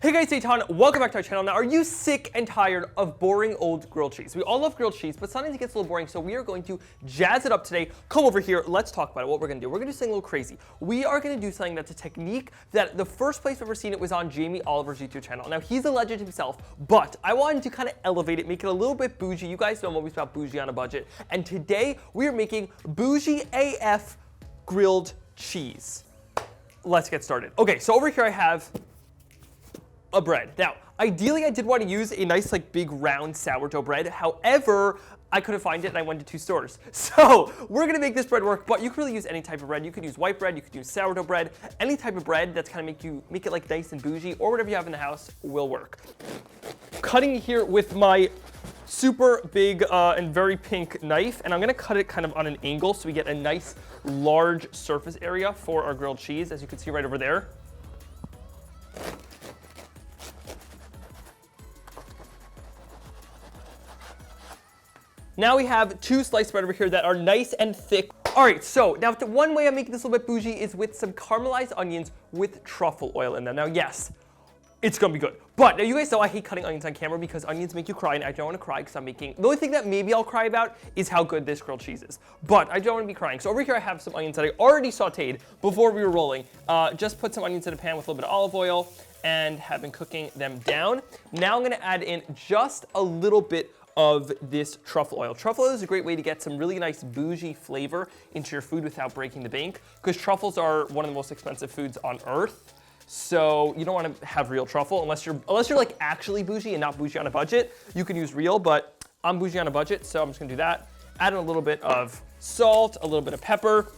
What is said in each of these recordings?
Hey guys, Eitan, welcome back to our channel. Now, are you sick and tired of boring old grilled cheese? We all love grilled cheese, but sometimes it gets a little boring, so we are going to jazz it up today. Come over here, let's talk about it, what we're gonna do. We're gonna do something a little crazy. We are gonna do something that's a technique that the first place I've ever seen it was on Jamie Oliver's YouTube channel. Now, he's a legend himself, but I wanted to kind of elevate it, make it a little bit bougie. You guys know I'm always about bougie on a budget. And today, we are making bougie AF grilled cheese. Let's get started. Okay, so over here I have a bread. Now, ideally I did want to use a nice like big round sourdough bread. However, I couldn't find it and I went to 2 stores. So we're gonna make this bread work, but you can really use any type of bread. You could use white bread, you could use sourdough bread, any type of bread that's kind of make it like nice and bougie, or whatever you have in the house will work. Cutting here with my super big and very pink knife, and I'm gonna cut it kind of on an angle so we get a nice large surface area for our grilled cheese, as you can see right over there. Now we have 2 sliced bread over here that are nice and thick. All right, so now the one way I'm making this a little bit bougie is with some caramelized onions with truffle oil in them. Now, yes, it's gonna be good. But now you guys know I hate cutting onions on camera because onions make you cry, and I don't wanna cry because I'm making, the only thing that maybe I'll cry about is how good this grilled cheese is. But I don't wanna be crying. So over here I have some onions that I already sauteed before we were rolling. Just put some onions in a pan with a little bit of olive oil and have been cooking them down. Now I'm gonna add in just a little bit of this truffle oil. Truffle oil is a great way to get some really nice bougie flavor into your food without breaking the bank, because truffles are one of the most expensive foods on earth. So you don't want to have real truffle unless you're like actually bougie and not bougie on a budget. You can use real, but I'm bougie on a budget, so I'm just gonna do that. Add in a little bit of salt, a little bit of pepper,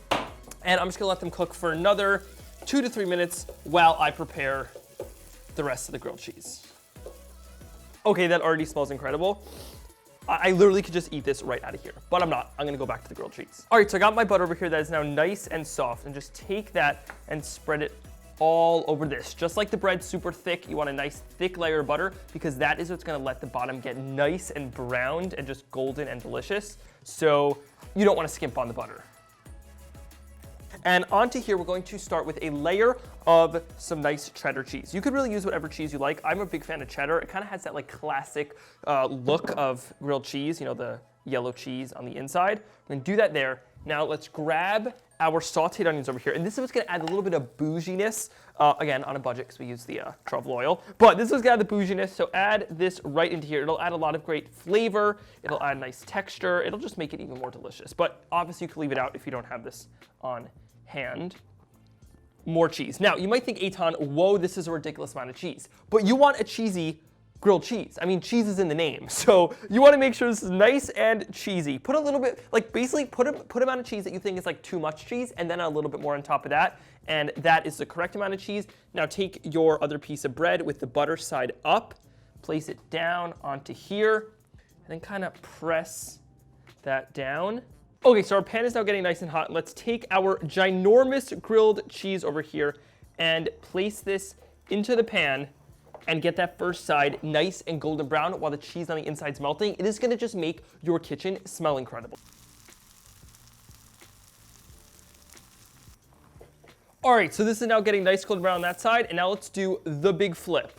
and I'm just gonna let them cook for another 2 to 3 minutes while I prepare the rest of the grilled cheese. Okay, that already smells incredible. I literally could just eat this right out of here, but I'm not. I'm gonna go back to the grilled cheese. All right, so I got my butter over here that is now nice and soft, and just take that and spread it all over this. Just like the bread's super thick, you want a nice thick layer of butter, because that is what's gonna let the bottom get nice and browned and just golden and delicious. So you don't wanna skimp on the butter. And onto here, we're going to start with a layer of some nice cheddar cheese. You could really use whatever cheese you like. I'm a big fan of cheddar. It kind of has that like classic look of grilled cheese, you know, the yellow cheese on the inside. I'm gonna do that there. Now let's grab our sauteed onions over here. And this is what's gonna add a little bit of bouginess, again, on a budget because we use the truffle oil. But this is gonna add the bouginess, so add this right into here. It'll add a lot of great flavor. It'll add nice texture. It'll just make it even more delicious. But obviously you can leave it out if you don't have this on hand. More cheese. Now, you might think, Eitan, whoa, this is a ridiculous amount of cheese. But you want a cheesy grilled cheese. I mean, cheese is in the name. So you want to make sure this is nice and cheesy. Put a little bit, like basically put amount of cheese that you think is like too much cheese, and then a little bit more on top of that. And that is the correct amount of cheese. Now take your other piece of bread with the butter side up, place it down onto here, and then kind of press that down. Okay, so our pan is now getting nice and hot. Let's take our ginormous grilled cheese over here and place this into the pan and get that first side nice and golden brown while the cheese on the inside is melting. It is gonna just make your kitchen smell incredible. All right, so this is now getting nice golden brown on that side, and now let's do the big flip.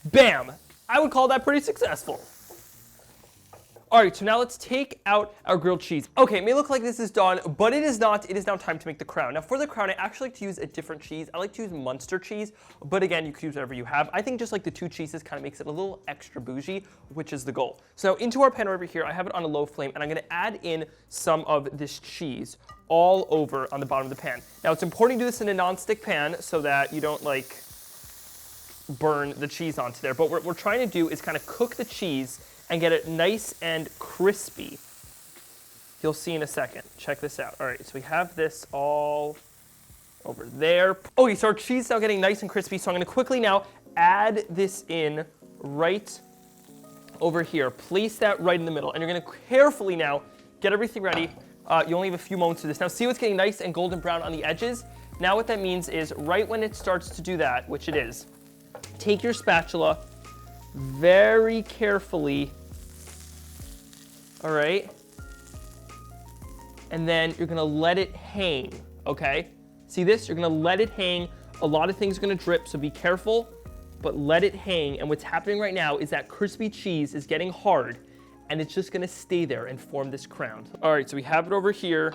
Bam! I would call that pretty successful. All right, so now let's take out our grilled cheese. Okay, it may look like this is done, but it is not. It is now time to make the crown. Now for the crown, I actually like to use a different cheese. I like to use Munster cheese, but again, you can use whatever you have. I think just like the 2 cheeses kind of makes it a little extra bougie, which is the goal. So into our pan over here, I have it on a low flame, and I'm gonna add in some of this cheese all over on the bottom of the pan. Now it's important to do this in a non-stick pan so that you don't like burn the cheese onto there. But what we're trying to do is kind of cook the cheese and get it nice and crispy. You'll see in a second. Check this out. All right, so we have this all over there. Okay, so our cheese is now getting nice and crispy, so I'm gonna quickly now add this in right over here. Place that right in the middle, and you're gonna carefully now get everything ready. You only have a few moments to this. Now see what's getting nice and golden brown on the edges? Now what that means is right when it starts to do that, which it is, take your spatula, very carefully, all right? And then you're gonna let it hang, okay? See this? You're gonna let it hang. A lot of things are gonna drip, so be careful. but let it hang. And what's happening right now is that crispy cheese is getting hard, and it's just gonna stay there and form this crown. All right, so we have it over here,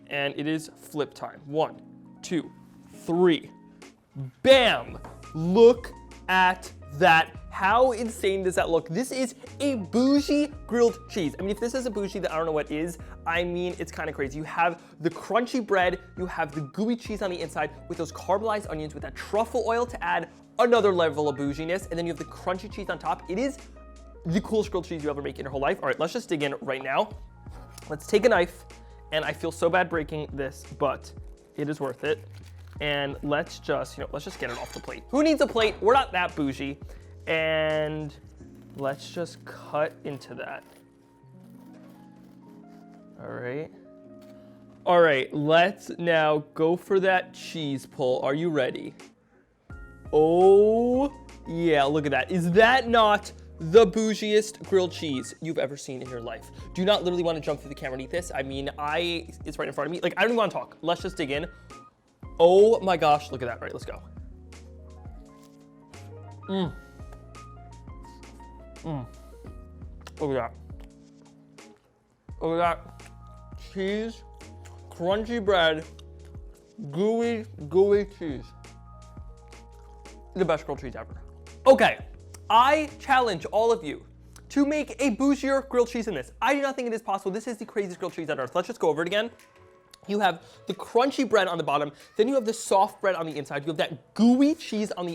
and it is flip time. 1, 2, 3. Bam! Look at that. How insane does that look? This is a Boujee grilled cheese. I mean, if this is a Boujee, then I don't know what is. I mean, it's kind of crazy. You have the crunchy bread, you have the gooey cheese on the inside with those caramelized onions with that truffle oil to add another level of bouginess, and then you have the crunchy cheese on top. It is the coolest grilled cheese you ever make in your whole life. All right, let's just dig in right now. Let's take a knife, and I feel so bad breaking this, but it is worth it. And let's just, let's just get it off the plate. Who needs a plate? We're not that bougie. And let's just cut into that. All right. All right, let's now go for that cheese pull. Are you ready? Oh, yeah, look at that. Is that not the bougiest grilled cheese you've ever seen in your life? Do you not literally want to jump through the camera and eat this? I mean, it's right in front of me. Like, I don't even want to talk. Let's just dig in. Oh my gosh, look at that. All right, let's go. Look at that. Look at that. Cheese, crunchy bread, gooey cheese. The best grilled cheese ever. Okay, I challenge all of you to make a bougier grilled cheese than this. I do not think it is possible. This is the craziest grilled cheese on earth. Let's just go over it again. You have the crunchy bread on the bottom, then you have the soft bread on the inside. You have that gooey cheese on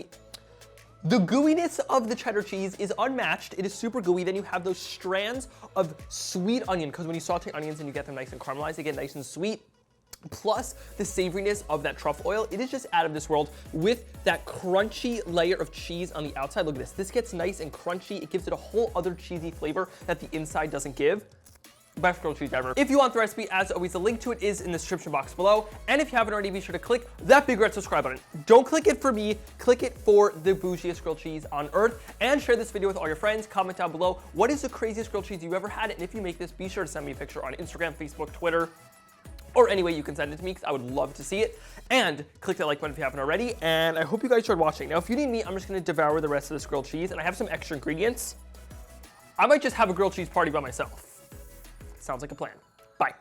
the gooiness of the cheddar cheese is unmatched. It is super gooey. Then you have those strands of sweet onion, because when you saute onions and you get them nice and caramelized, they get nice and sweet. Plus the savoriness of that truffle oil. It is just out of this world with that crunchy layer of cheese on the outside. Look at this. This gets nice and crunchy. It gives it a whole other cheesy flavor that the inside doesn't give. Best grilled cheese ever. If you want the recipe, as always, the link to it is in the description box below. And if you haven't already, be sure to click that big red subscribe button. Don't click it for me, click it for the bougiest grilled cheese on earth. And share this video with all your friends. Comment down below, what is the craziest grilled cheese you ever had? And if you make this, be sure to send me a picture on Instagram, Facebook, Twitter, or any way you can send it to me, because I would love to see it. And click that like button if you haven't already. And I hope you guys enjoyed watching. Now, if you need me, I'm just gonna devour the rest of this grilled cheese, and I have some extra ingredients. I might just have a grilled cheese party by myself. Sounds like a plan. Bye.